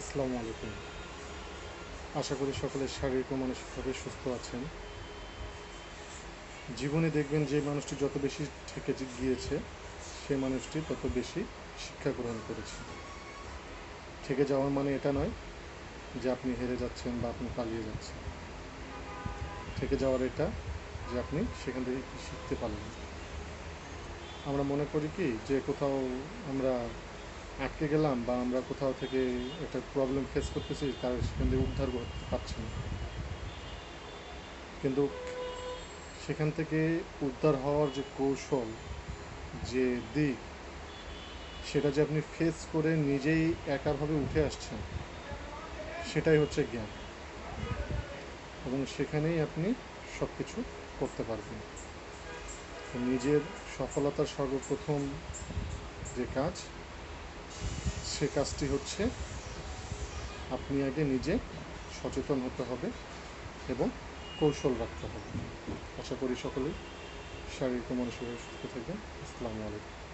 আসসালামু আলাইকুম। আশা করি সকলে শারীরিক ও মানসিকভাবে সুস্থ আছেন। জীবনে দেখবেন যে মানুষটি যত বেশি ঠেকে গিয়েছে সে মানুষটি তত বেশি শিক্ষা গ্রহণ করেছে। ঠেকে যাওয়ার মানে এটা নয় যে আপনি হেরে যাচ্ছেন বা আপনি পালিয়ে যাচ্ছেন। ঠেকে যাওয়ার এটা যে আপনি সেখান থেকে কি শিখতে পারলেন। আমরা মনে করি কি যে কোথাও আমরা আটকে গেলাম বা আমরা কোথাও থেকে একটা প্রবলেম ফেস করতেছি, তার সেখান থেকে উদ্ধার করতে পারছি না, কিন্তু সেখান থেকে উদ্ধার হওয়ার যে কৌশল, যে দিক, সেটা যে আপনি ফেস করে নিজেই একাভাবে উঠে আসছেন, সেটাই হচ্ছে জ্ঞান। এবং সেখানেই আপনি সব কিছু করতে পারবেন। নিজের সফলতার সর্বপ্রথম যে কাজ, সে কাজটি হচ্ছে আপনি আগে নিজে সচেতন হতে হবে এবং কৌশল রাখতে হবে। আশা করি সকলেই শারীরিক ও মানসিকভাবে সুস্থ থাকবেন। আসসালামু আলাইকুম।